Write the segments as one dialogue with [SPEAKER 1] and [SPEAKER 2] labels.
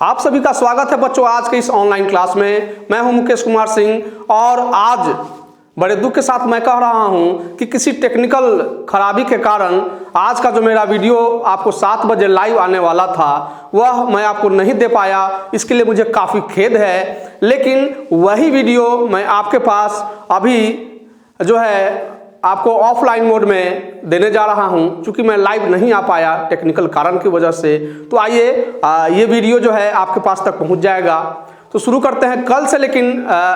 [SPEAKER 1] आप सभी का स्वागत है बच्चों आज के इस ऑनलाइन क्लास में। मैं हूं मुकेश कुमार सिंह और आज बड़े दुख के साथ मैं कह रहा हूं कि किसी टेक्निकल खराबी के कारण आज का जो मेरा वीडियो आपको 7 बजे लाइव आने वाला था वह मैं आपको नहीं दे पाया। इसके लिए मुझे काफ़ी खेद है, लेकिन वही वीडियो मैं आपके पास अभी जो है आपको ऑफलाइन मोड में देने जा रहा हूं, क्योंकि मैं लाइव नहीं आ पाया टेक्निकल कारण की वजह से। तो आइए ये वीडियो जो है आपके पास तक पहुंच जाएगा। तो शुरू करते हैं कल से, लेकिन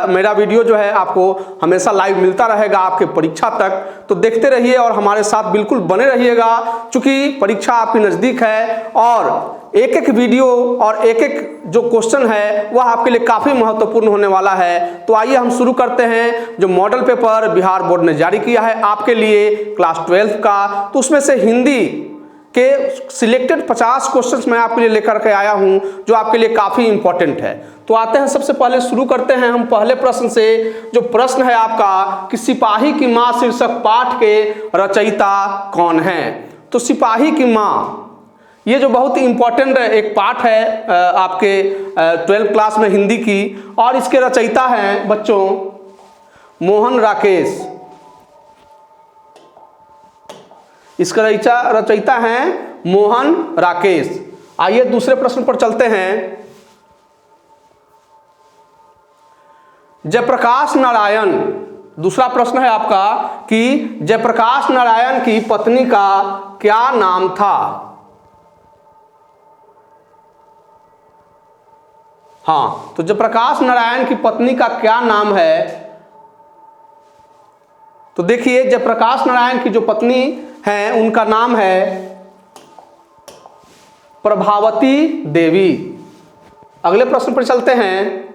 [SPEAKER 1] मेरा वीडियो जो है आपको हमेशा लाइव मिलता रहेगा आपके परीक्षा तक। तो देखते रहिए और हमारे साथ बिल्कुल बने रहिएगा, क्योंकि परीक्षा आपकी नज़दीक है और एक एक वीडियो और एक एक जो क्वेश्चन है वह आपके लिए काफ़ी महत्वपूर्ण होने वाला है। तो आइए हम शुरू करते हैं। जो मॉडल पेपर बिहार बोर्ड ने जारी किया है आपके लिए क्लास 12 का, तो उसमें से हिंदी के सिलेक्टेड 50 क्वेश्चंस मैं आपके लिए लेकर के आया हूं जो आपके लिए काफ़ी इंपॉर्टेंट है। तो आते हैं, सबसे पहले शुरू करते हैं हम पहले प्रश्न से। जो प्रश्न है आपका कि सिपाही की माँ शीर्षक पाठ के रचयिता कौन है। तो सिपाही की माँ ये जो बहुत ही इंपॉर्टेंट एक पाठ है आपके 12th क्लास में हिंदी की, और इसके रचयिता हैं बच्चों मोहन राकेश। इसका रचयिता हैं मोहन राकेश। आइए दूसरे प्रश्न पर चलते हैं। जयप्रकाश नारायण, दूसरा प्रश्न है आपका कि जयप्रकाश नारायण की पत्नी का क्या नाम था। हाँ, तो जयप्रकाश नारायण की पत्नी का क्या नाम है। तो देखिए, जयप्रकाश नारायण की जो पत्नी हैं उनका नाम है प्रभावती देवी। अगले प्रश्न पर चलते हैं।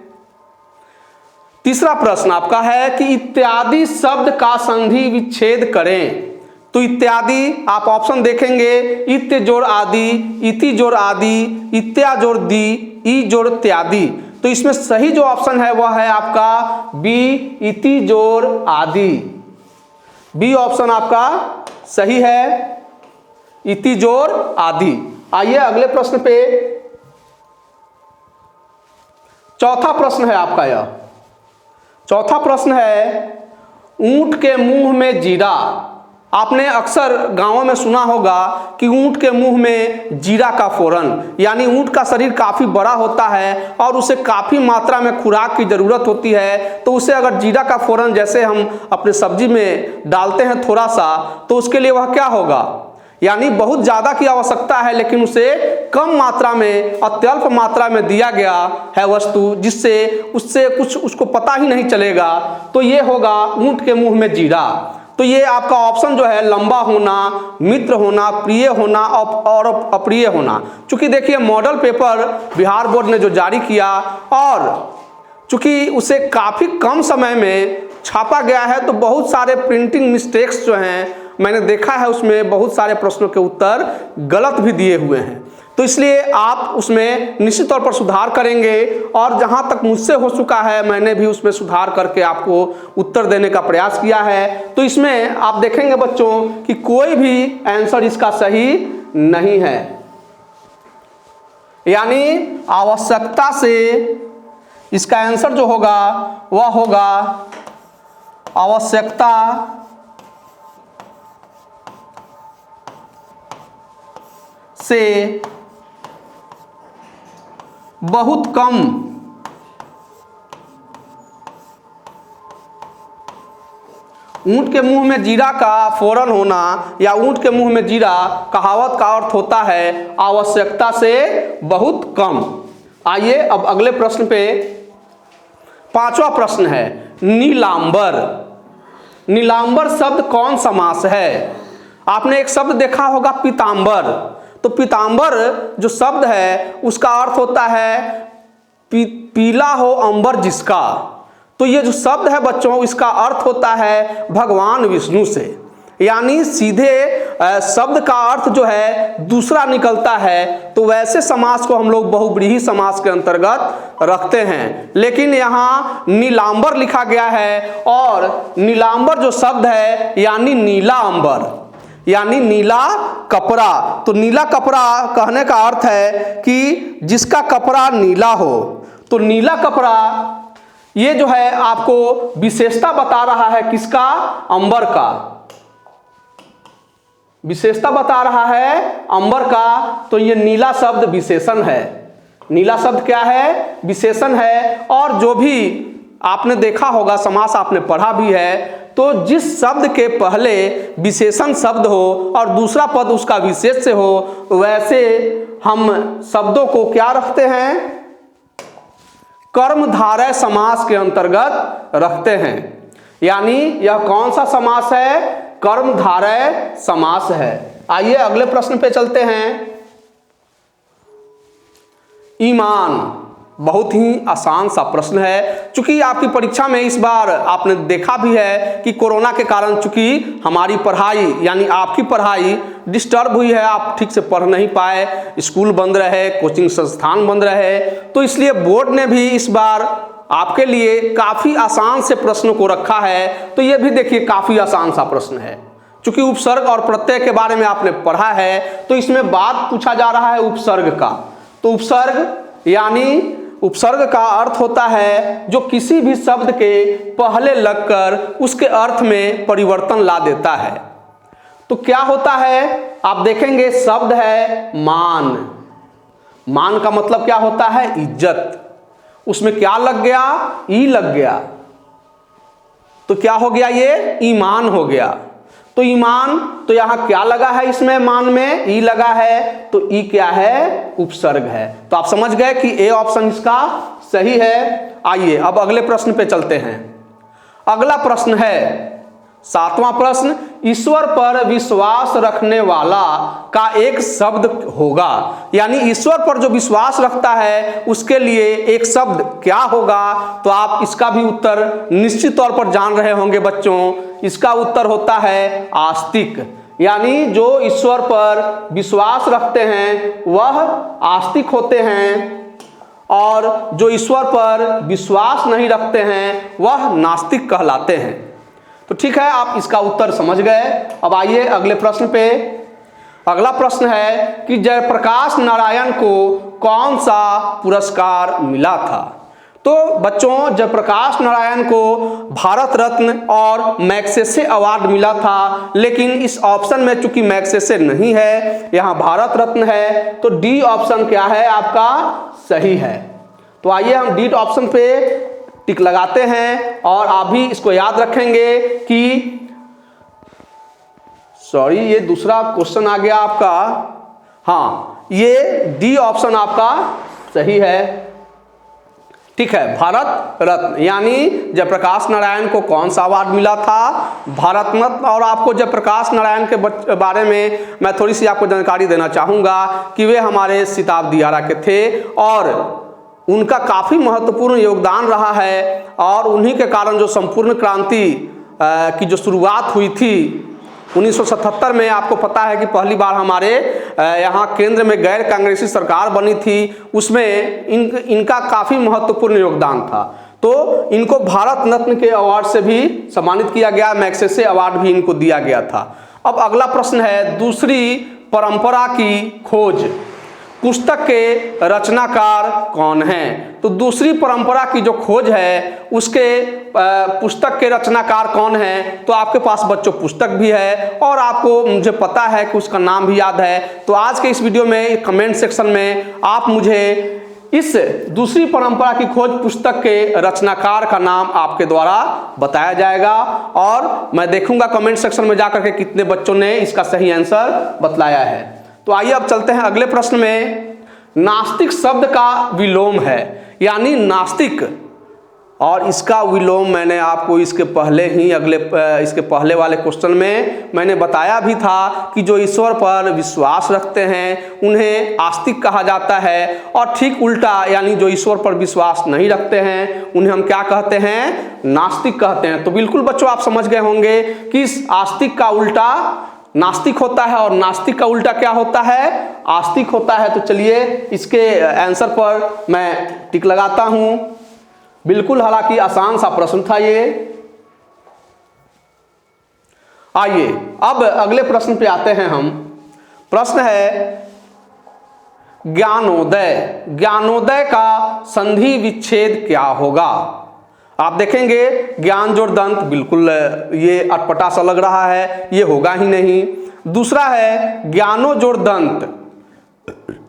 [SPEAKER 1] तीसरा प्रश्न आपका है कि इत्यादि शब्द का संधि विच्छेद करें। तो इत्यादि आप ऑप्शन देखेंगे, इत्य जोड़ आदि, इति जोड़ आदि, इत्या जोड़ दी, ई जोड़ इत्यादि। तो इसमें सही जो ऑप्शन है वह है आपका बी, इति जोड़ आदि। बी ऑप्शन आपका सही है, इति जोड़ आदि। आइए अगले प्रश्न पे। चौथा प्रश्न है आपका यह। चौथा प्रश्न है ऊंट के मुंह में जीरा। आपने अक्सर गांवों में सुना होगा कि ऊंट के मुंह में जीरा का फोरन, यानी ऊंट का शरीर काफ़ी बड़ा होता है और उसे काफ़ी मात्रा में खुराक की ज़रूरत होती है। तो उसे अगर जीरा का फोरन जैसे हम अपने सब्जी में डालते हैं थोड़ा सा, तो उसके लिए वह क्या होगा, यानी बहुत ज़्यादा की आवश्यकता है लेकिन उसे कम मात्रा में, अत्यल्प मात्रा में दिया गया है वस्तु, जिससे उससे कुछ उसको पता ही नहीं चलेगा। तो ये होगा ऊंट के मुंह में जीरा। तो ये आपका ऑप्शन जो है लंबा होना, मित्र होना, प्रिय होना और अप्रिय होना। चूंकि देखिए मॉडल पेपर बिहार बोर्ड ने जो जारी किया और चूंकि उसे काफ़ी कम समय में छापा गया है, तो बहुत सारे प्रिंटिंग मिस्टेक्स जो हैं मैंने देखा है, उसमें बहुत सारे प्रश्नों के उत्तर गलत भी दिए हुए हैं। तो इसलिए आप उसमें निश्चित तौर पर सुधार करेंगे और जहां तक मुझसे हो चुका है मैंने भी उसमें सुधार करके आपको उत्तर देने का प्रयास किया है। तो इसमें आप देखेंगे बच्चों कि कोई भी आंसर इसका सही नहीं है, यानी आवश्यकता से इसका आंसर जो होगा वह होगा आवश्यकता से बहुत कम ऊंट के मुंह में जीरा का फोरन होना या ऊंट के मुंह में जीरा, कहावत का अर्थ होता है आवश्यकता से बहुत कम। आइए अब अगले प्रश्न पे। पांचवा प्रश्न है नीलांबर। नीलांबर शब्द कौन समास है। आपने एक शब्द देखा होगा पीतांबर। तो पीतांबर जो शब्द है उसका अर्थ होता है पीला हो अंबर जिसका। तो ये जो शब्द है बच्चों इसका अर्थ होता है भगवान विष्णु से, यानी सीधे शब्द का अर्थ जो है दूसरा निकलता है। तो वैसे समास को हम लोग बहुव्रीहि समास के अंतर्गत रखते हैं, लेकिन यहाँ नीलांबर लिखा गया है और नीलांबर जो शब्द है यानी नीला अंबर, यानी नीला कपड़ा। तो नीला कपड़ा कहने का अर्थ है कि जिसका कपड़ा नीला हो। तो नीला कपड़ा ये जो है आपको विशेषता बता रहा है किसका? अंबर का। विशेषता बता रहा है अंबर का। तो ये नीला शब्द विशेषण है। नीला शब्द क्या है? विशेषण है। और जो भी आपने देखा होगा, समास आपने पढ़ा भी है, तो जिस शब्द के पहले विशेषण शब्द हो और दूसरा पद उसका विशेष से हो, वैसे हम शब्दों को क्या रखते हैं? कर्मधारय समास के अंतर्गत रखते हैं। यानी यह कौन सा समास है? कर्मधारय समास है। आइए अगले प्रश्न पे चलते हैं। ईमान बहुत ही आसान सा प्रश्न है। चूंकि आपकी परीक्षा में इस बार आपने देखा भी है कि कोरोना के कारण चूंकि हमारी पढ़ाई यानी आपकी पढ़ाई डिस्टर्ब हुई है, आप ठीक से पढ़ नहीं पाए, स्कूल बंद रहे, कोचिंग संस्थान बंद रहे, तो इसलिए बोर्ड ने भी इस बार आपके लिए काफ़ी आसान से प्रश्नों को रखा है। तो ये भी देखिए काफ़ी आसान सा प्रश्न है। चूंकि उपसर्ग और प्रत्यय के बारे में आपने पढ़ा है, तो इसमें बात पूछा जा रहा है उपसर्ग का। तो उपसर्ग यानी उपसर्ग का अर्थ होता है जो किसी भी शब्द के पहले लगकर उसके अर्थ में परिवर्तन ला देता है। तो क्या होता है आप देखेंगे, शब्द है मान। मान का मतलब क्या होता है? इज्जत। उसमें क्या लग गया? ई लग गया। तो क्या हो गया? ये ईमान हो गया। तो ईमान, तो यहां क्या लगा है? इसमें मान में ई लगा है। तो ई क्या है? उपसर्ग है। तो आप समझ गए कि ए ऑप्शन इसका सही है। आइए अब अगले प्रश्न पे चलते हैं। अगला प्रश्न है 7वां प्रश्न। ईश्वर पर विश्वास रखने वाला का एक शब्द होगा। यानी ईश्वर पर जो विश्वास रखता है उसके लिए एक शब्द क्या होगा? तो आप इसका भी उत्तर निश्चित तौर पर जान रहे होंगे बच्चों। इसका उत्तर होता है आस्तिक। यानी जो ईश्वर पर विश्वास रखते हैं वह आस्तिक होते हैं, और जो ईश्वर पर विश्वास नहीं रखते हैं वह नास्तिक कहलाते हैं। तो ठीक है, आप इसका उत्तर समझ गए। अब आइए अगले प्रश्न पे। अगला प्रश्न है कि जयप्रकाश नारायण को कौन सा पुरस्कार मिला था? तो बच्चों, जयप्रकाश नारायण को भारत रत्न और मैग्सेसे अवार्ड मिला था, लेकिन इस ऑप्शन में चूंकि मैग्सेसे नहीं है, यहाँ भारत रत्न है, तो डी ऑप्शन क्या है आपका? सही है। तो आइए हम डी ऑप्शन पे टिक लगाते हैं और आप भी इसको याद रखेंगे कि सॉरी, ये दूसरा क्वेश्चन आ गया आपका। हाँ, ये डी ऑप्शन आपका सही है। ठीक है, भारत रत्न यानी जयप्रकाश नारायण को कौन सा अवार्ड मिला था? भारत रत्न। और आपको जयप्रकाश नारायण के बारे में मैं थोड़ी सी आपको जानकारी देना चाहूँगा कि वे हमारे शताब्दी आरा के थे और उनका काफ़ी महत्वपूर्ण योगदान रहा है। और उन्हीं के कारण जो संपूर्ण क्रांति की जो शुरुआत हुई थी 1977 में, आपको पता है कि पहली बार हमारे यहाँ केंद्र में गैर कांग्रेसी सरकार बनी थी, उसमें इनका काफ़ी महत्वपूर्ण योगदान था। तो इनको भारत रत्न के अवार्ड से भी सम्मानित किया गया, मैग्सेसे अवार्ड भी इनको दिया गया था। अब अगला प्रश्न है दूसरी परंपरा की खोज। पुस्तक के रचनाकार कौन हैं? तो दूसरी परंपरा की जो खोज है उसके पुस्तक के रचनाकार कौन हैं? तो आपके पास बच्चों पुस्तक भी है और आपको मुझे पता है कि उसका नाम भी याद है। तो आज के इस वीडियो में कमेंट सेक्शन में आप मुझे इस दूसरी परंपरा की खोज पुस्तक के रचनाकार का नाम आपके द्वारा बताया जाएगा और मैं देखूंगा कमेंट सेक्शन में जाकर के कितने बच्चों ने इसका सही आंसर बतलाया है। तो आइए अब चलते हैं अगले प्रश्न में। नास्तिक शब्द का विलोम है, यानी नास्तिक, और इसका विलोम मैंने आपको इसके पहले वाले क्वेश्चन में मैंने बताया भी था कि जो ईश्वर पर विश्वास रखते हैं उन्हें आस्तिक कहा जाता है, और ठीक उल्टा यानी जो ईश्वर पर विश्वास नहीं रखते हैं उन्हें हम क्या कहते हैं? नास्तिक कहते हैं। तो बिल्कुल बच्चों आप समझ गए होंगे कि इस आस्तिक का उल्टा नास्तिक होता है और नास्तिक का उल्टा क्या होता है? आस्तिक होता है। तो चलिए इसके आंसर पर मैं टिक लगाता हूं। बिल्कुल, हालांकि आसान सा प्रश्न था ये। आइए अब अगले प्रश्न पे आते हैं हम। प्रश्न है ज्ञानोदय। ज्ञानोदय का संधि विच्छेद क्या होगा? आप देखेंगे ज्ञान जोड़ दंत, बिल्कुल ये अटपटा सा लग रहा है, ये होगा ही नहीं। दूसरा है ज्ञानो जोड़ दंत,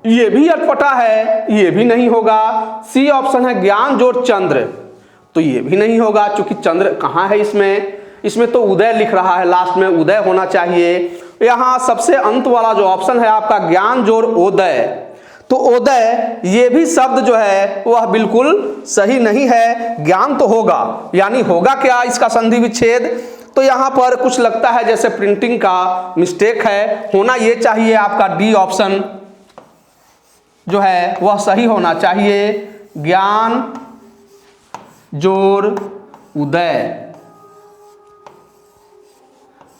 [SPEAKER 1] ये भी अटपटा है, ये भी नहीं होगा। सी ऑप्शन है ज्ञान जोड़ चंद्र, तो ये भी नहीं होगा क्योंकि चंद्र कहाँ है इसमें तो उदय लिख रहा है, लास्ट में उदय होना चाहिए। यहाँ सबसे अंत वाला जो ऑप्शन है आपका ज्ञान जोड़ ओदय, तो ओदय ये भी शब्द जो है वह बिल्कुल सही नहीं है। ज्ञान तो होगा, यानी होगा क्या इसका संधि विच्छेद? तो यहाँ पर कुछ लगता है जैसे प्रिंटिंग का मिस्टेक है, होना ये चाहिए आपका डी ऑप्शन जो है वह सही होना चाहिए, ज्ञान जोड़ उदय,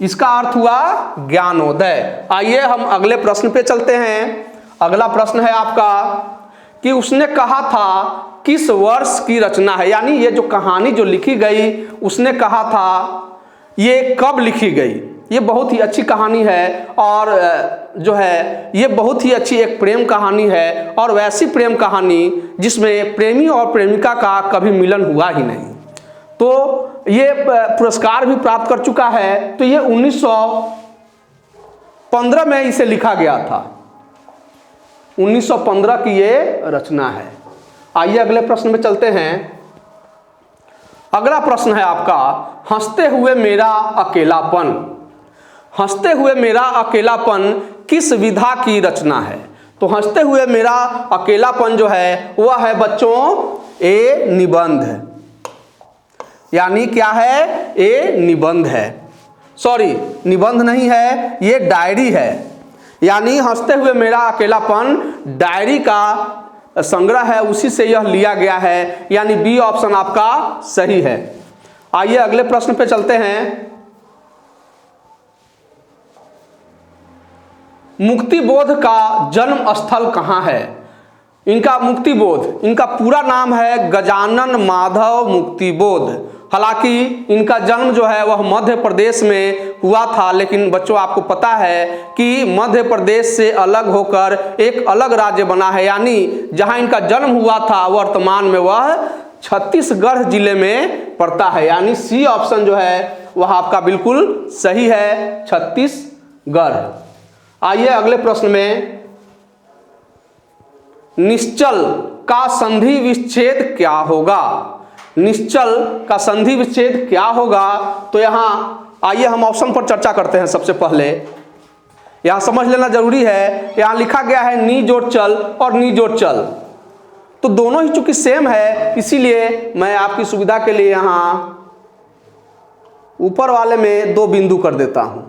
[SPEAKER 1] इसका अर्थ हुआ ज्ञानोदय। आइए हम अगले प्रश्न पे चलते हैं। अगला प्रश्न है आपका कि उसने कहा था किस वर्ष की रचना है, यानी ये जो कहानी जो लिखी गई उसने कहा था ये कब लिखी गई। ये बहुत ही अच्छी कहानी है और जो है ये बहुत ही अच्छी एक प्रेम कहानी है, और वैसी प्रेम कहानी जिसमें प्रेमी और प्रेमिका का कभी मिलन हुआ ही नहीं। तो ये पुरस्कार भी प्राप्त कर चुका है। तो ये 1915 में इसे लिखा गया था, 1915 की ये रचना है। आइए अगले प्रश्न में चलते हैं। अगला प्रश्न है आपका हंसते हुए मेरा अकेलापन। हंसते हुए मेरा अकेलापन किस विधा की रचना है? तो हंसते हुए मेरा अकेलापन जो है वह है बच्चों ए निबंध, यानी क्या है? ए निबंध है, सॉरी निबंध नहीं है, ये डायरी है। यानी हंसते हुए मेरा अकेलापन डायरी का संग्रह है, उसी से यह लिया गया है, यानी बी ऑप्शन आपका सही है। आइए अगले प्रश्न पे चलते हैं। मुक्तिबोध का जन्म स्थल कहाँ है? इनका मुक्तिबोध, इनका पूरा नाम है गजानन माधव मुक्तिबोध। हालांकि इनका जन्म जो है वह मध्य प्रदेश में हुआ था, लेकिन बच्चों आपको पता है कि मध्य प्रदेश से अलग होकर एक अलग राज्य बना है, यानी जहां इनका जन्म हुआ था वर्तमान में वह छत्तीसगढ़ जिले में पड़ता है, यानी सी ऑप्शन जो है वह आपका बिल्कुल सही है, छत्तीसगढ़। आइए अगले प्रश्न में। निश्चल का संधि विच्छेद क्या होगा? निश्चल का संधि विच्छेद क्या होगा? तो यहां आइए हम ऑप्शन पर चर्चा करते हैं। सबसे पहले यहां समझ लेना जरूरी है, यहां लिखा गया है नी जोड़ चल और नी जोड़ चल, तो दोनों ही चूंकि सेम है, इसीलिए मैं आपकी सुविधा के लिए यहां ऊपर वाले में 2 बिंदु कर देता हूं।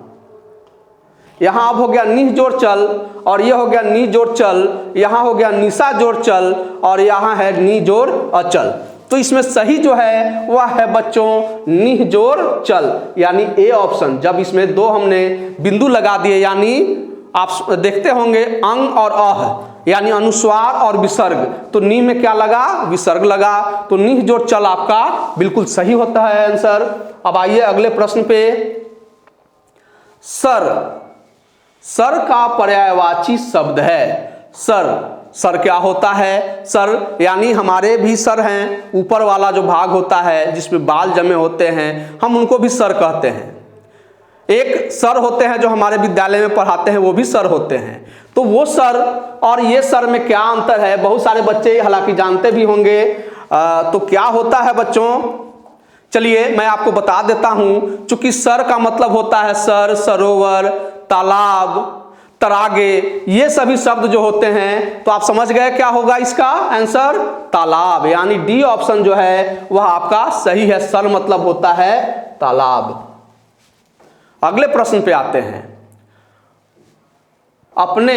[SPEAKER 1] यहां अब हो गया निह जोड़ चल और यह हो गया नी जोड़ चल, यहां हो गया निशा जोड़ चल और यहां है नी जोड़ अचल। तो इसमें सही जो है वह है बच्चों निह जोड़ चल, यानी ए ऑप्शन। जब इसमें 2 हमने बिंदु लगा दिए, यानी आप देखते होंगे अंग और अह, यानी अनुस्वार और विसर्ग, तो नी में क्या लगा? विसर्ग लगा, तो निह जोड़ चल आपका बिल्कुल सही होता है आंसर। अब आइए अगले प्रश्न पे। सर, सर का पर्यायवाची शब्द है। सर, सर क्या होता है? सर यानी हमारे भी सर हैं, ऊपर वाला जो भाग होता है जिसमें बाल जमे होते हैं हम उनको भी सर कहते हैं। एक सर होते हैं जो हमारे विद्यालय में पढ़ाते हैं, वो भी सर होते हैं। तो वो सर और ये सर में क्या अंतर है? बहुत सारे बच्चे हालांकि जानते भी होंगे। तो क्या होता है बच्चों? चलिए मैं आपको बता देता हूं। चूंकि सर का मतलब होता है सर, सरोवर, तालाब, तरागे, ये सभी शब्द जो होते हैं, तो आप समझ गए क्या होगा इसका आंसर? तालाब, यानी डी ऑप्शन जो है वह आपका सही है। सर मतलब होता है तालाब। अगले प्रश्न पे आते हैं। अपने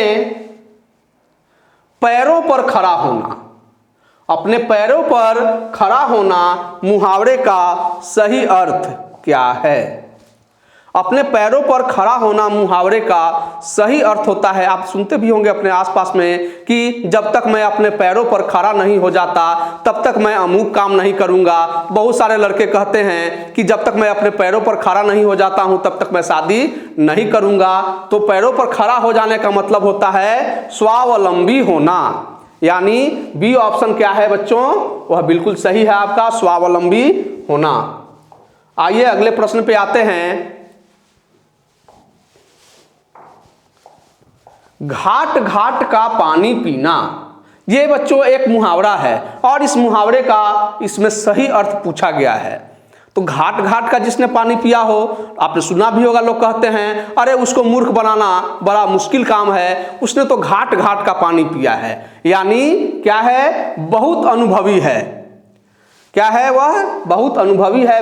[SPEAKER 1] पैरों पर खड़ा होना। अपने पैरों पर खड़ा होना मुहावरे का सही अर्थ क्या है? अपने पैरों पर खड़ा होना मुहावरे का सही अर्थ होता है। आप सुनते भी होंगे अपने आसपास में कि जब तक मैं अपने पैरों पर खड़ा नहीं हो जाता तब तक मैं अमुक काम नहीं करूंगा। बहुत सारे लड़के कहते हैं कि जब तक मैं अपने पैरों पर खड़ा नहीं हो जाता हूं तब तक मैं शादी नहीं करूंगा। तो पैरों पर खड़ा हो जाने का मतलब होता है स्वावलंबी होना, यानी बी ऑप्शन क्या है बच्चों, वह बिल्कुल सही है आपका, स्वावलंबी होना। आइए अगले प्रश्न पे आते हैं। घाट घाट का पानी पीना, ये बच्चों एक मुहावरा है और इस मुहावरे का इसमें सही अर्थ पूछा गया है। तो घाट घाट का जिसने पानी पिया हो, आपने सुना भी होगा, लोग कहते हैं अरे उसको मूर्ख बनाना बड़ा मुश्किल काम है, उसने तो घाट घाट का पानी पिया है। यानी क्या है, बहुत अनुभवी है। क्या है वह, बहुत अनुभवी है।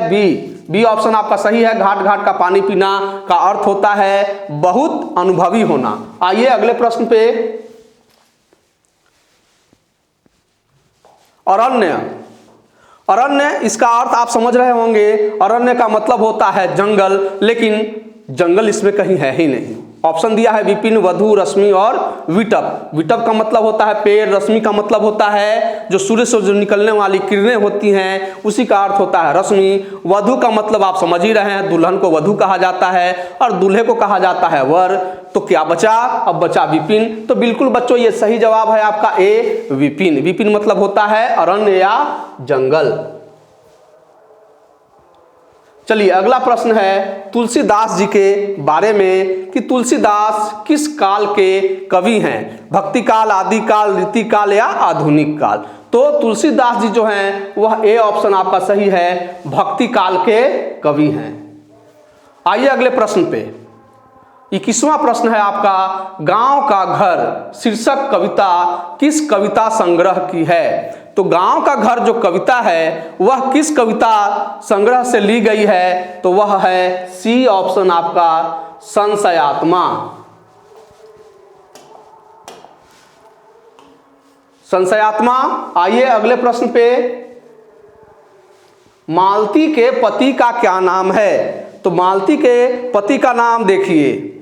[SPEAKER 1] बी ऑप्शन आपका सही है। घाट घाट का पानी पीना का अर्थ होता है बहुत अनुभवी होना। आइए अगले प्रश्न पे। अरण्य, अरण्य इसका अर्थ आप समझ रहे होंगे। अरण्य का मतलब होता है जंगल, लेकिन जंगल इसमें कहीं है ही नहीं। ऑप्शन दिया है विपिन, वधु, रश्मि और विटप। विटप का मतलब होता है पेड़, रश्मि का मतलब होता है जो सूर्य से जो निकलने वाली किरणें होती हैं उसी का अर्थ होता है रश्मि। वधु का मतलब आप समझ ही रहे हैं, दुल्हन को वधु कहा जाता है और दूल्हे को कहा जाता है वर। तो क्या बचा, अब बचा विपिन। तो बिल्कुल बच्चों ये सही जवाब है आपका ए, विपिन। विपिन मतलब होता है अरण्य या जंगल। चलिए अगला प्रश्न है तुलसीदास जी के बारे में कि तुलसीदास किस काल के कवि हैं, भक्ति काल, आदि काल, रीति काल या आधुनिक काल। तो तुलसीदास जी जो हैं वह ए ऑप्शन आपका सही है, भक्ति काल के कवि हैं। आइए अगले प्रश्न पे। 21वां प्रश्न है आपका, गांव का घर शीर्षक कविता किस कविता संग्रह की है। तो गांव का घर जो कविता है वह किस कविता संग्रह से ली गई है, तो वह है सी ऑप्शन आपका, संशयात्मा। संशयात्मा। आइए अगले प्रश्न पे। मालती के पति का क्या नाम है। तो मालती के पति का नाम देखिए,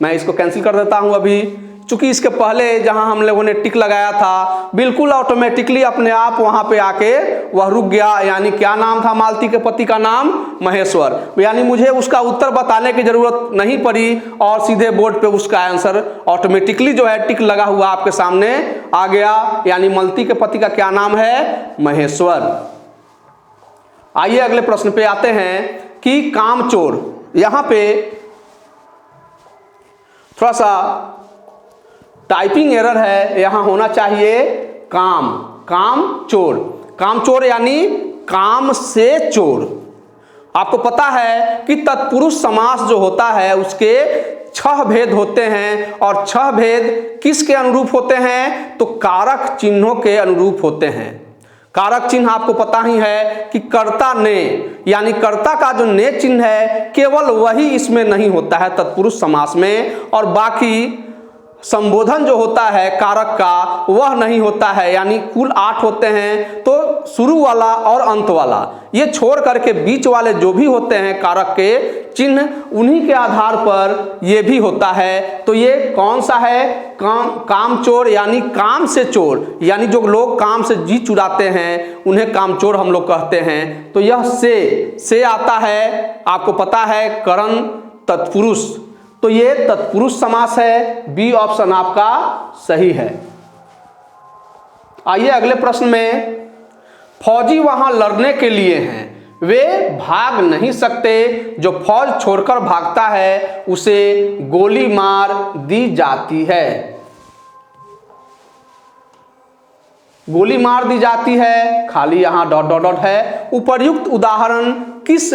[SPEAKER 1] मैं इसको कैंसिल कर देता हूं अभी, चूंकि इसके पहले जहां हम लोगों ने टिक लगाया था बिल्कुल ऑटोमेटिकली अपने आप वहां पे आके वह रुक गया। यानी क्या नाम था मालती के पति का नाम, महेश्वर। यानी मुझे उसका उत्तर बताने की जरूरत नहीं पड़ी और सीधे बोर्ड पे उसका आंसर ऑटोमेटिकली जो है टिक लगा हुआ आपके सामने आ गया। यानी मालती के पति का क्या नाम है, महेश्वर। आइए अगले प्रश्न पे आते हैं कि कामचोर, यहां पे थोड़ा सा टाइपिंग एरर है, यहां होना चाहिए काम चोर। काम चोर यानी काम से चोर। आपको पता है कि तत्पुरुष समास जो होता है उसके 6 भेद होते हैं और 6 भेद किसके अनुरूप होते हैं, तो कारक चिन्हों के अनुरूप होते हैं। कारक चिन्ह आपको पता ही है कि कर्ता ने, यानी कर्ता का जो ने चिन्ह है केवल वही इसमें नहीं होता है तत्पुरुष समास में, और बाकी संबोधन जो होता है कारक का वह नहीं होता है। यानी कुल 8 होते हैं, तो शुरू वाला और अंत वाला ये छोड़ करके बीच वाले जो भी होते हैं कारक के चिन्ह, उन्हीं के आधार पर ये भी होता है। तो ये कौन सा है, काम चोर, यानी काम से चोर, यानी जो लोग काम से जी चुराते हैं उन्हें कामचोर हम लोग कहते हैं। तो यह से आता है, आपको पता है करण तत्पुरुष, तो ये तत्पुरुष समास है। बी ऑप्शन आपका सही है। आइए अगले प्रश्न में। फौजी वहां लड़ने के लिए हैं, वे भाग नहीं सकते, जो फौज छोड़कर भागता है उसे गोली मार दी जाती है। गोली मार दी जाती है, खाली यहां डॉट डॉट डॉट है। उपर्युक्त उदाहरण किस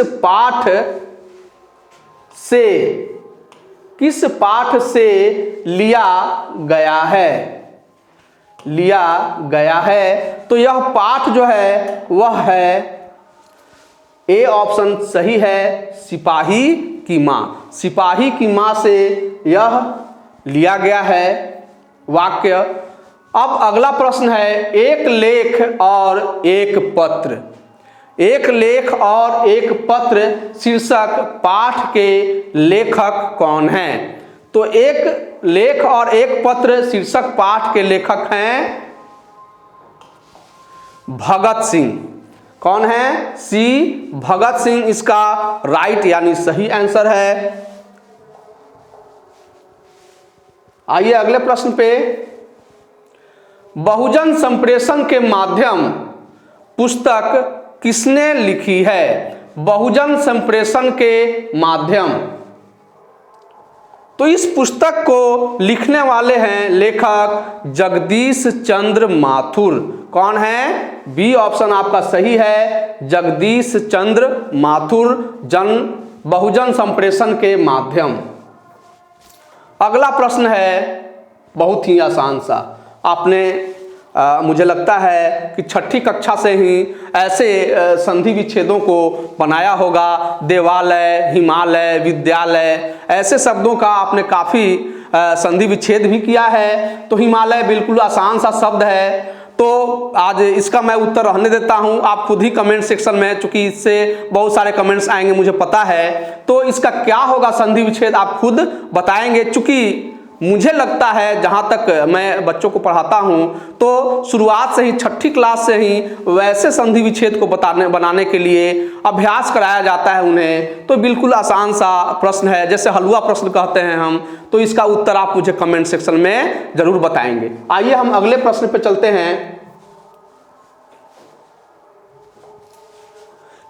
[SPEAKER 1] पाठ से लिया गया है, तो यह पाठ जो है वह है ए ऑप्शन सही है, सिपाही की मां। सिपाही की मां से यह लिया गया है वाक्य। अब अगला प्रश्न है, एक लेख और एक पत्र, एक लेख और एक पत्र शीर्षक पाठ के लेखक कौन हैं? तो एक लेख और एक पत्र शीर्षक पाठ के लेखक हैं भगत सिंह। कौन है? सी भगत सिंह इसका राइट यानी सही आंसर है। आइए अगले प्रश्न पे। बहुजन संप्रेषण के माध्यम पुस्तक किसने लिखी है? बहुजन संप्रेषण के माध्यम। तो इस पुस्तक को लिखने वाले हैं लेखक जगदीश चंद्र माथुर। कौन है? बी ऑप्शन आपका सही है, जगदीश चंद्र माथुर, बहुजन संप्रेषण के माध्यम। अगला प्रश्न है बहुत ही आसान सा। आपने मुझे लगता है कि छठी कक्षा से ही ऐसे संधि विच्छेदों को बनाया होगा। देवालय, हिमालय, विद्यालय, ऐसे शब्दों का आपने काफ़ी संधि विच्छेद भी किया है। तो हिमालय बिल्कुल आसान सा शब्द है, तो आज इसका मैं उत्तर रहने देता हूं। आप खुद ही कमेंट सेक्शन में, चूंकि इससे बहुत सारे कमेंट्स आएंगे मुझे पता है, तो इसका क्या होगा संधि विच्छेद आप खुद बताएंगे। चूंकि मुझे लगता है, जहाँ तक मैं बच्चों को पढ़ाता हूँ, तो शुरुआत से ही छठी क्लास से ही वैसे संधि विच्छेद को बनाने के लिए अभ्यास कराया जाता है उन्हें। तो बिल्कुल आसान सा प्रश्न है, जैसे हलवा प्रश्न कहते हैं हम। तो इसका उत्तर आप मुझे कमेंट सेक्शन में जरूर बताएंगे। आइए हम अगले प्रश्न पे चलते हैं।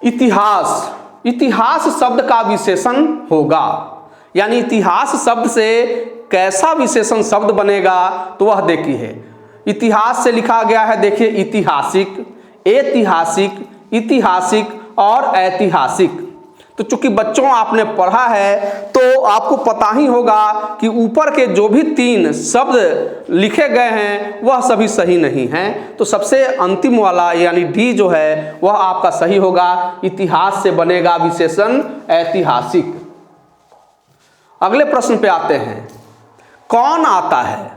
[SPEAKER 1] इतिहास। इतिहास शब्द का विशेषण होगा, यानी इतिहास शब्द से कैसा विशेषण शब्द बनेगा, तो वह देखिए। इतिहास से लिखा गया है, देखिए, ऐतिहासिक, इतिहासिक और ऐतिहासिक। तो चूंकि बच्चों आपने पढ़ा है तो आपको पता ही होगा कि ऊपर के जो भी 3 शब्द लिखे गए हैं वह सभी सही नहीं हैं। तो सबसे अंतिम वाला यानी डी जो है वह आपका सही होगा। इतिहास से बनेगा विशेषण ऐतिहासिक। अगले प्रश्न पे आते हैं। कौन आता है?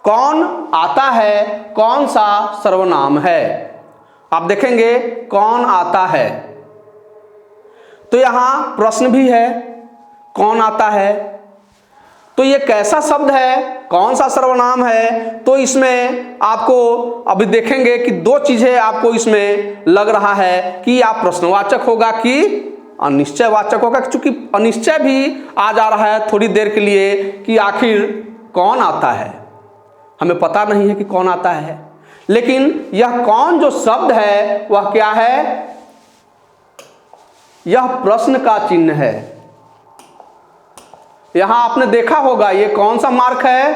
[SPEAKER 1] कौन आता है कौन सा सर्वनाम है? आप देखेंगे कौन आता है, तो यहां प्रश्न भी है कौन आता है। तो ये कैसा शब्द है, कौन सा सर्वनाम है? तो इसमें आपको अभी देखेंगे कि 2 चीजें आपको इसमें लग रहा है कि या प्रश्नवाचक होगा कि अनिश्चयवाचक होगा। चूंकि अनिश्चय भी आ जा रहा है थोड़ी देर के लिए कि आखिर कौन आता है, हमें पता नहीं है कि कौन आता है। लेकिन यह कौन जो शब्द है वह क्या है? यह प्रश्न का चिन्ह है। यहां आपने देखा होगा ये कौन सा मार्क है?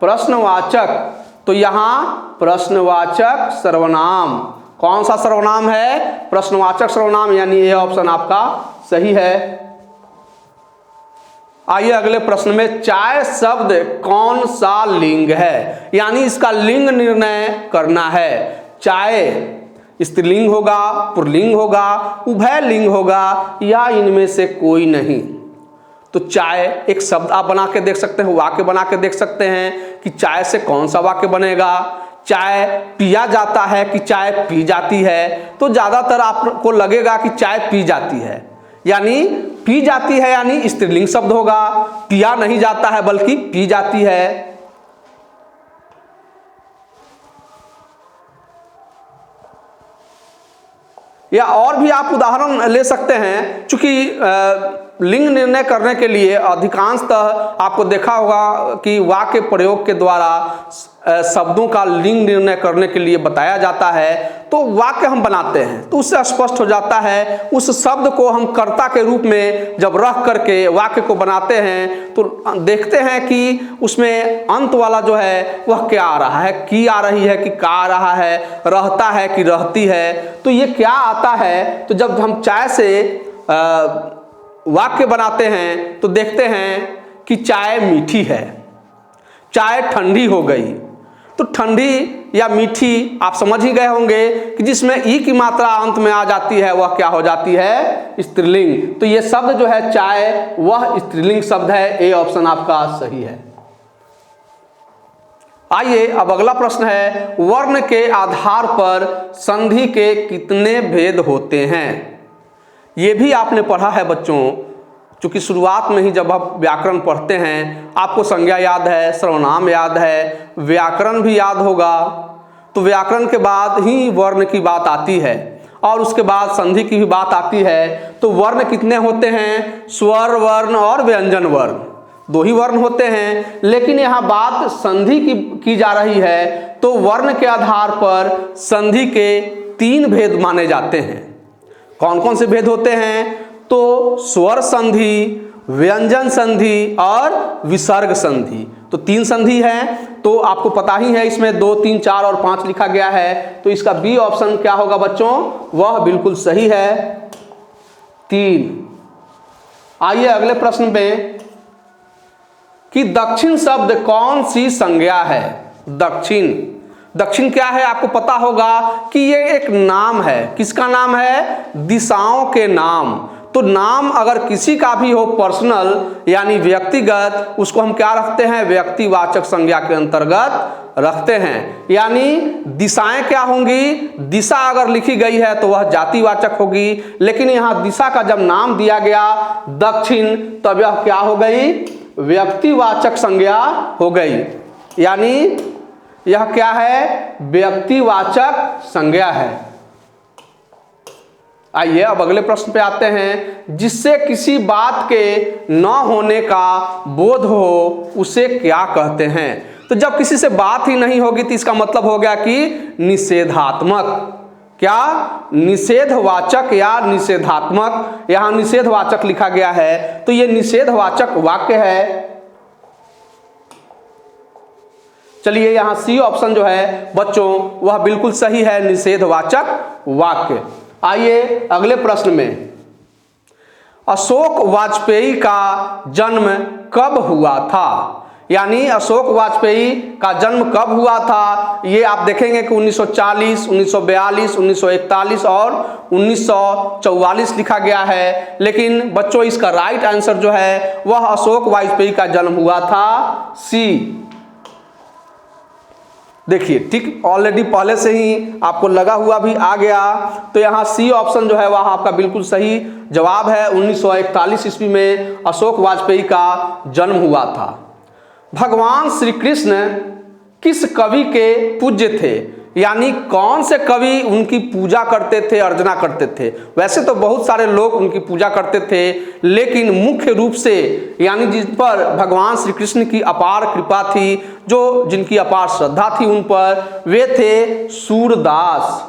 [SPEAKER 1] प्रश्नवाचक। तो यहां प्रश्नवाचक सर्वनाम। कौन सा सर्वनाम है? प्रश्नवाचक सर्वनाम, यानी ये ऑप्शन आपका सही है। आइए अगले प्रश्न में। चाय शब्द कौन सा लिंग है, यानी इसका लिंग निर्णय करना है। चाय स्त्रीलिंग होगा, पुल्लिंग होगा, उभय लिंग होगा, या इनमें से कोई नहीं। तो चाय एक शब्द आप बना के देख सकते हैं, वाक्य बना के देख सकते हैं कि चाय से कौन सा वाक्य बनेगा। चाय पिया जाता है कि चाय पी जाती है? तो ज़्यादातर आपको लगेगा कि चाय पी जाती है, यानी पी जाती है यानी स्त्रीलिंग शब्द होगा। पिया नहीं जाता है बल्कि पी जाती है। या और भी आप उदाहरण ले सकते हैं। चूंकि लिंग निर्णय करने के लिए अधिकांशतः आपको देखा होगा कि वाक्य प्रयोग के द्वारा शब्दों का लिंग निर्णय करने के लिए बताया जाता है। तो वाक्य हम बनाते हैं तो उससे स्पष्ट हो जाता है। उस शब्द को हम कर्ता के रूप में जब रख करके वाक्य को बनाते हैं तो देखते हैं कि उसमें अंत वाला जो है वह क्या आ रहा है, की आ रही है कि का आ रहा है, रहता है कि रहती है। तो ये क्या आता है? तो जब हम चाय से वाक्य बनाते हैं तो देखते हैं कि चाय मीठी है, चाय ठंडी हो गई। तो ठंडी या मीठी आप समझ ही गए होंगे कि जिसमें ई की मात्रा अंत में आ जाती है वह क्या हो जाती है? स्त्रीलिंग। तो ये शब्द जो है चाय वह स्त्रीलिंग शब्द है। ए ऑप्शन आपका सही है। आइए अब अगला प्रश्न है, वर्ण के आधार पर संधि के कितने भेद होते हैं। ये भी आपने पढ़ा है बच्चों, क्योंकि शुरुआत में ही जब आप व्याकरण पढ़ते हैं आपको संज्ञा याद है, सर्वनाम याद है, व्याकरण भी याद होगा। तो व्याकरण के बाद ही वर्ण की बात आती है और उसके बाद संधि की भी बात आती है। तो वर्ण कितने होते हैं? स्वर वर्ण और व्यंजन वर्ण, दो ही वर्ण होते हैं। लेकिन यहाँ बात संधि की जा रही है, तो वर्ण के आधार पर संधि के 3 भेद माने जाते हैं। कौन कौन से भेद होते हैं? तो स्वर संधि, व्यंजन संधि और विसर्ग संधि। तो 3 संधि है, तो आपको पता ही है इसमें 2, 3, 4 और 5 लिखा गया है। तो इसका बी ऑप्शन क्या होगा बच्चों? वह बिल्कुल सही है, 3। आइए अगले प्रश्न पे कि दक्षिण शब्द कौन सी संज्ञा है? दक्षिण, दक्षिण क्या है आपको पता होगा कि ये एक नाम है। किसका नाम है? दिशाओं के नाम। तो नाम अगर किसी का भी हो पर्सनल यानी व्यक्तिगत, उसको हम क्या रखते हैं? व्यक्तिवाचक संज्ञा के अंतर्गत रखते हैं। यानी दिशाएं क्या होंगी? दिशा अगर लिखी गई है तो वह जातिवाचक होगी, लेकिन यहाँ दिशा का जब नाम दिया गया दक्षिण, तब यह क्या हो गई? व्यक्तिवाचक संज्ञा हो गई। यानी यह क्या है? व्यक्तिवाचक संज्ञा है। आइए अब अगले प्रश्न पे आते हैं, जिससे किसी बात के न होने का बोध हो उसे क्या कहते हैं? तो जब किसी से बात ही नहीं होगी तो इसका मतलब हो गया कि निषेधात्मक। क्या? निषेधवाचक या निषेधात्मक। यहां निषेधवाचक लिखा गया है, तो यह निषेधवाचक वाक्य है। चलिए यहां सी ऑप्शन जो है बच्चों वह बिल्कुल सही है, निषेधवाचक वाक्य। आइए अगले प्रश्न में, अशोक वाजपेयी का जन्म कब हुआ था? यानी अशोक वाजपेयी का जन्म कब हुआ था? ये आप देखेंगे कि 1940, 1942, 1941 और 1944 लिखा गया है। लेकिन बच्चों इसका राइट आंसर जो है वह अशोक वाजपेयी का जन्म हुआ था, सी। देखिए ठीक, ऑलरेडी पहले से ही आपको लगा हुआ भी आ गया। तो यहाँ सी ऑप्शन जो है वह आपका बिल्कुल सही जवाब है। 1941 ईस्वी में अशोक वाजपेयी का जन्म हुआ था। भगवान श्री कृष्ण किस कवि के पूज्य थे? यानी कौन से कवि उनकी पूजा करते थे, अर्चना करते थे? वैसे तो बहुत सारे लोग उनकी पूजा करते थे, लेकिन मुख्य रूप से यानी जिन पर भगवान श्री कृष्ण की अपार कृपा थी, जो जिनकी अपार श्रद्धा थी उन पर, वे थे सूरदास।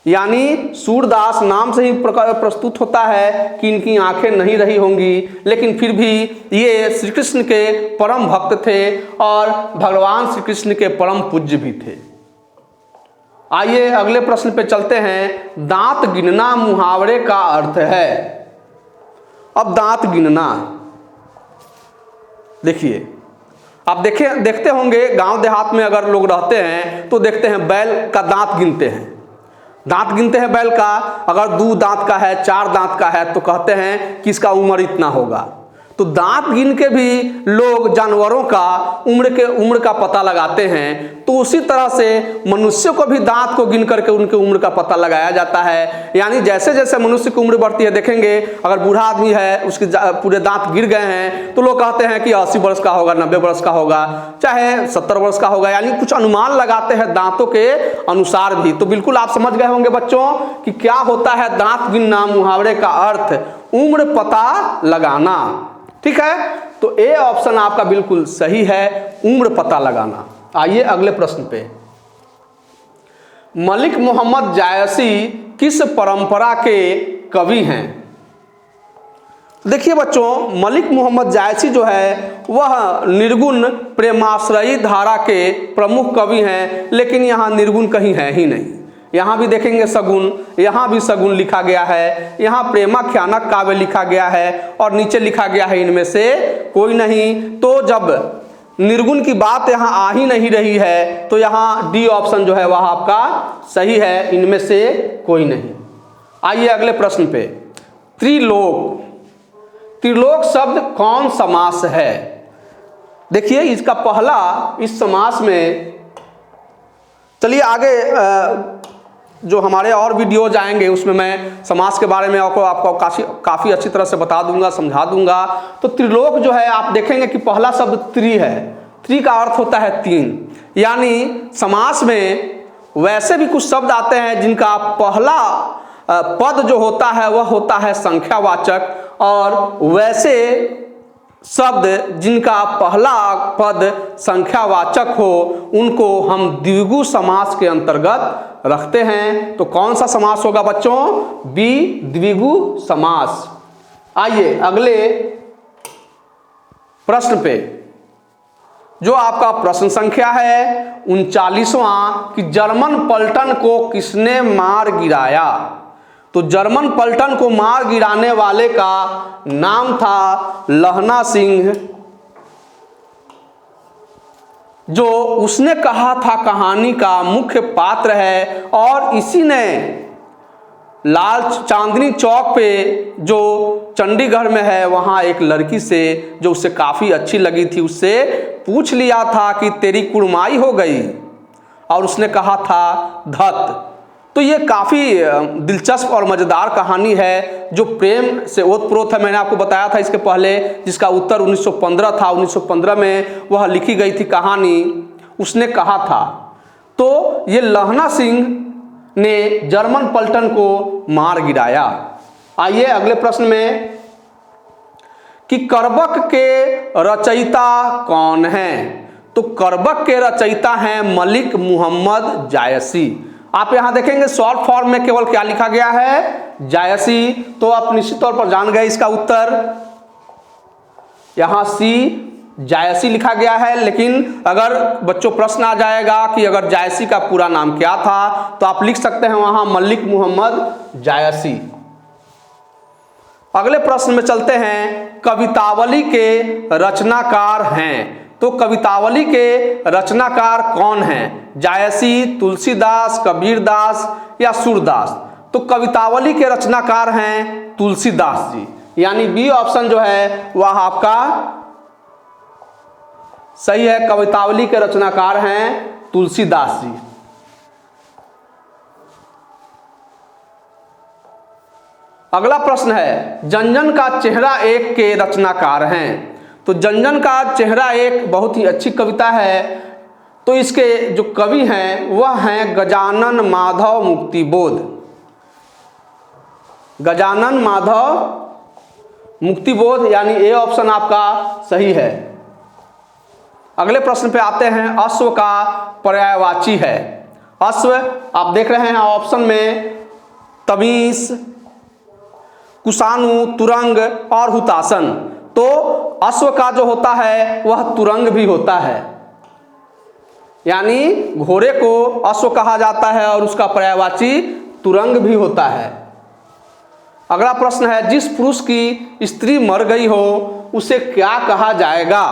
[SPEAKER 1] यानी सूरदास नाम से ही प्रस्तुत होता है कि इनकी आंखें नहीं रही होंगी, लेकिन फिर भी ये श्री कृष्ण के परम भक्त थे और भगवान श्री कृष्ण के परम पूज्य भी थे। आइए अगले प्रश्न पे चलते हैं। दांत गिनना मुहावरे का अर्थ है। अब दांत गिनना देखिए, आप देखते होंगे गांव देहात में अगर लोग रहते हैं तो देखते हैं बैल का दांत गिनते हैं। दांत गिनते हैं बैल का, अगर 2 दांत का है, 4 दांत का है तो कहते हैं कि इसका उम्र इतना होगा। तो दांत गिन के भी लोग जानवरों का उम्र का पता लगाते हैं। तो उसी तरह से मनुष्य को भी दांत को गिन करके उनके उम्र का पता लगाया जाता है। यानी जैसे जैसे मनुष्य की उम्र बढ़ती है, देखेंगे अगर बूढ़ा आदमी है उसके पूरे दांत गिर गए हैं तो लोग कहते हैं कि 80 वर्ष का होगा, 90 वर्ष का होगा, चाहे 70 वर्ष का होगा। यानी कुछ अनुमान लगाते हैं दांतों के अनुसार भी। तो बिल्कुल आप समझ गए होंगे बच्चों कि क्या होता है दांत गिनना मुहावरे का अर्थ, उम्र पता लगाना। ठीक है, तो ए ऑप्शन आपका बिल्कुल सही है, उम्र पता लगाना। आइए अगले प्रश्न पे, मलिक मोहम्मद जायसी किस परंपरा के कवि हैं? देखिए बच्चों, मलिक मोहम्मद जायसी जो है वह निर्गुण प्रेमाश्रयी धारा के प्रमुख कवि हैं, लेकिन यहाँ निर्गुण कहीं है ही नहीं। यहाँ भी देखेंगे सगुण, यहाँ भी सगुण लिखा गया है, यहाँ प्रेमाख्यानक काव्य लिखा गया है और नीचे लिखा गया है इनमें से कोई नहीं। तो जब निर्गुण की बात यहाँ आ ही नहीं रही है तो यहाँ डी ऑप्शन जो है वह आपका सही है, इनमें से कोई नहीं। आइए अगले प्रश्न पे, त्रिलोक, त्रिलोक शब्द कौन समास है? देखिए इसका पहला इस समास में, चलिए आगे जो हमारे और वीडियोज आएंगे उसमें मैं समास के बारे में आपको काफ़ी अच्छी तरह से बता दूंगा, समझा दूंगा। तो त्रिलोक जो है आप देखेंगे कि पहला शब्द त्रि है। त्रि का अर्थ होता है तीन, यानी समास में वैसे भी कुछ शब्द आते हैं जिनका पहला पद जो होता है वह होता है संख्यावाचक, और वैसे शब्द जिनका पहला पद संख्यावाचक हो उनको हम द्विगु समास के अंतर्गत रखते हैं। तो कौन सा समास होगा बच्चों? बी, द्विगु समास। आइए अगले प्रश्न पे, जो आपका प्रश्न संख्या है 39वां, कि जर्मन पलटन को किसने मार गिराया? तो जर्मन पलटन को मार गिराने वाले का नाम था लहना सिंह, जो उसने कहा था कहानी का मुख्य पात्र है, और इसी ने लाल चांदनी चौक पे जो चंडीगढ़ में है वहाँ एक लड़की से जो उसे काफ़ी अच्छी लगी थी उससे पूछ लिया था कि तेरी कुड़माई हो गई, और उसने कहा था धत। तो ये काफ़ी दिलचस्प और मज़ेदार कहानी है जो प्रेम से ओतप्रोत है। मैंने आपको बताया था इसके पहले, जिसका उत्तर 1915 था। 1915 में वह लिखी गई थी कहानी, उसने कहा था। तो ये लहना सिंह ने जर्मन पलटन को मार गिराया। आइए अगले प्रश्न में, कि करबक के रचयिता कौन हैं? तो करबक के रचयिता हैं मलिक मुहम्मद जायसी। आप यहां देखेंगे शॉर्ट फॉर्म में केवल क्या लिखा गया है? जायसी। तो आप निश्चित तौर पर जान गए इसका उत्तर, यहां सी जायसी लिखा गया है। लेकिन अगर बच्चों प्रश्न आ जाएगा कि अगर जायसी का पूरा नाम क्या था, तो आप लिख सकते हैं वहां मलिक मुहम्मद जायसी। अगले प्रश्न में चलते हैं, कवितावली के रचनाकार हैं। तो कवितावली के रचनाकार कौन हैं? जायसी, तुलसीदास, कबीरदास या सूरदास? तो कवितावली के रचनाकार हैं तुलसीदास जी, यानी बी ऑप्शन जो है वह आपका सही है। कवितावली के रचनाकार हैं तुलसीदास जी। अगला प्रश्न है, जनजन का चेहरा एक के रचनाकार हैं। तो जनजन का चेहरा एक बहुत ही अच्छी कविता है। तो इसके जो कवि हैं वह हैं गजानन माधव मुक्तिबोध। गजानन माधव मुक्तिबोध, यानी ए ऑप्शन आपका सही है। अगले प्रश्न पे आते हैं, अश्व का पर्यायवाची है। अश्व आप देख रहे हैं ऑप्शन में तमीस, कुशानु, तुरंग और हुतासन। तो अश्व का जो होता है वह तुरंग भी होता है, यानी घोड़े को अश्व कहा जाता है और उसका पर्यायवाची तुरंग भी होता है। अगला प्रश्न है, जिस पुरुष की स्त्री मर गई हो उसे क्या कहा जाएगा?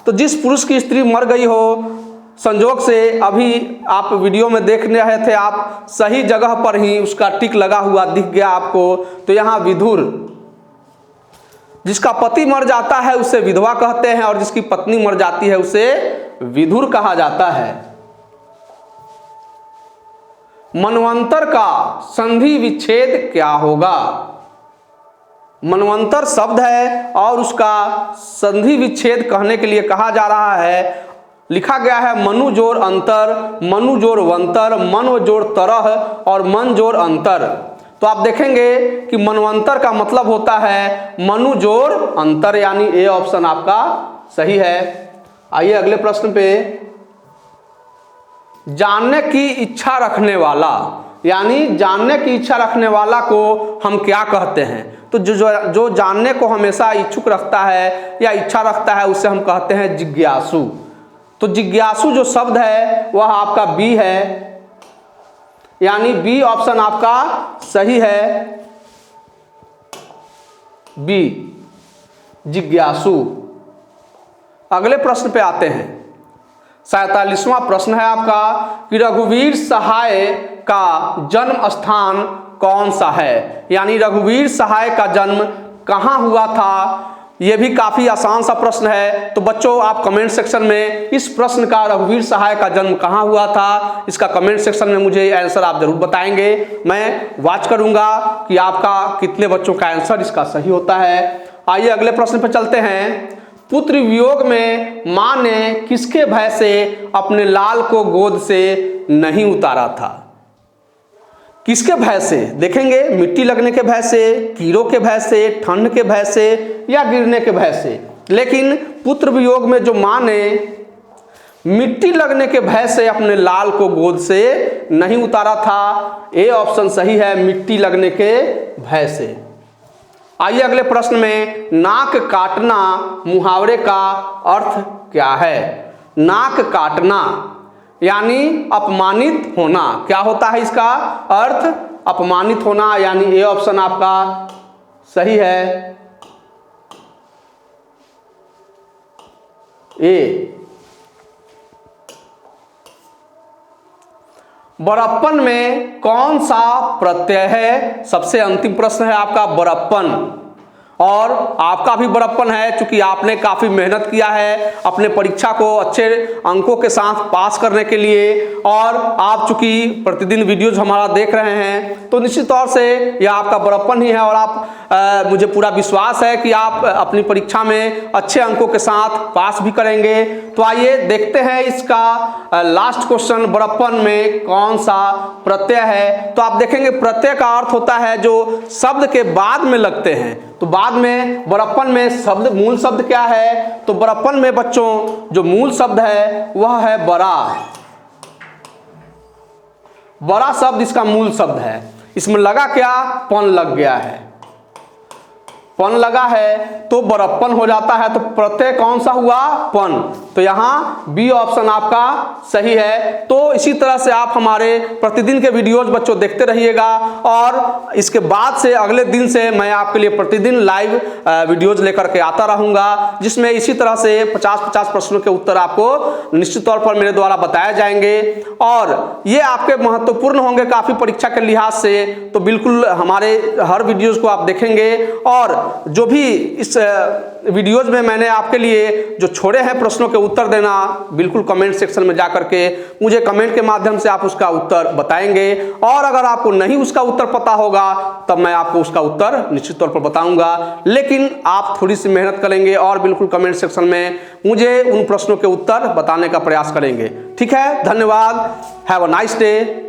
[SPEAKER 1] तो जिस पुरुष की स्त्री मर गई हो, संजोग से अभी आप वीडियो में देख रहे थे, आप सही जगह पर ही उसका टिक लगा हुआ दिख गया आपको। तो यहाँ विधुर, जिसका पति मर जाता है उसे विधवा कहते हैं, और जिसकी पत्नी मर जाती है उसे विधुर कहा जाता है। मनवंतर का संधि विच्छेद क्या होगा? मनवंतर शब्द है और उसका संधि विच्छेद कहने के लिए कहा जा रहा है, लिखा गया है मनु जोड़ अंतर, मनु जोड़ वंतर, मन जोड़ तरह और मन जोड़ अंतर। तो आप देखेंगे कि मनवंतर का मतलब होता है मनु जोड़ अंतर, यानी ए ऑप्शन आपका सही है। आइए अगले प्रश्न पे, जानने की इच्छा रखने वाला, यानी जानने की इच्छा रखने वाला को हम क्या कहते हैं? तो जो जानने को हमेशा इच्छुक रखता है या इच्छा रखता है उसे हम कहते हैं जिज्ञासु। तो जिज्ञासु जो शब्द है वह आपका बी है, यानी बी ऑप्शन आपका सही है, बी जिज्ञासु। अगले प्रश्न पे आते हैं, 47वां प्रश्न है आपका, कि रघुवीर सहाय का जन्म स्थान कौन सा है? यानी रघुवीर सहाय का जन्म कहाँ हुआ था? ये भी काफी आसान सा प्रश्न है। तो बच्चों आप कमेंट सेक्शन में इस प्रश्न का रघुवीर सहाय का जन्म कहाँ हुआ था, इसका कमेंट सेक्शन में मुझे आंसर आप जरूर बताएंगे। मैं वॉच करूंगा कि आपका कितने बच्चों का आंसर इसका सही होता है। आइए अगले प्रश्न पर चलते हैं। पुत्र वियोग में मां ने किसके भय से अपने लाल को गोद से नहीं उतारा था? किसके भय से? देखेंगे, मिट्टी लगने के भय से, कीड़ों के भय से, ठंड के भय से या गिरने के भय से। लेकिन पुत्र वियोग में जो मां ने मिट्टी लगने के भय से अपने लाल को गोद से नहीं उतारा था, ए ऑप्शन सही है, मिट्टी लगने के भय से। आइए अगले प्रश्न में, नाक काटना मुहावरे का अर्थ क्या है? नाक काटना यानी अपमानित होना। क्या होता है इसका अर्थ? अपमानित होना, यानी ए ऑप्शन आपका सही है, ए। बड़प्पन में कौन सा प्रत्यय है? सबसे अंतिम प्रश्न है आपका बड़प्पन, और आपका भी बड़प्पन है क्योंकि आपने काफी मेहनत किया है अपने परीक्षा को अच्छे अंकों के साथ पास करने के लिए, और आप चूंकि प्रतिदिन वीडियोज हमारा देख रहे हैं तो निश्चित तौर से यह आपका बड़प्पन ही है, और आप मुझे पूरा विश्वास है कि आप अपनी परीक्षा में अच्छे अंकों के साथ पास भी करेंगे। तो आइए देखते हैं इसका लास्ट क्वेश्चन, बड़प्पन में कौन सा प्रत्यय है? तो आप देखेंगे प्रत्यय का अर्थ होता है जो शब्द के बाद में लगते हैं। तो बाद में बड़प्पन में शब्द, मूल शब्द क्या है? तो बड़प्पन में बच्चों जो मूल शब्द है वह है बड़ा। बड़ा शब्द इसका मूल शब्द है। इसमें लगा क्या? पन लग गया है, पन लगा है तो बड़प्पन हो जाता है। तो प्रत्यय कौन सा हुआ? पन। तो यहाँ बी ऑप्शन आपका सही है। तो इसी तरह से आप हमारे प्रतिदिन के वीडियोज बच्चों देखते रहिएगा, और इसके बाद से अगले दिन से मैं आपके लिए प्रतिदिन लाइव वीडियोज लेकर के आता रहूंगा, जिसमें इसी तरह से 50-50 प्रश्नों के उत्तर आपको निश्चित तौर पर मेरे द्वारा बताए जाएंगे, और ये आपके महत्वपूर्ण होंगे काफी परीक्षा के लिहाज से। तो बिल्कुल हमारे हर वीडियोज को आप देखेंगे, और जो भी इस वीडियोज में मैंने आपके लिए जो छोड़े हैं प्रश्नों के उत्तर देना, बिल्कुल कमेंट सेक्शन में जाकर के मुझे कमेंट के माध्यम से आप उसका उत्तर बताएंगे, और अगर आपको नहीं उसका उत्तर पता होगा तब मैं आपको उसका उत्तर निश्चित तौर पर बताऊंगा। लेकिन आप थोड़ी सी मेहनत करेंगे और बिल्कुल कमेंट सेक्शन में मुझे उन प्रश्नों के उत्तर बताने का प्रयास करेंगे। ठीक है, धन्यवाद। Have a nice day.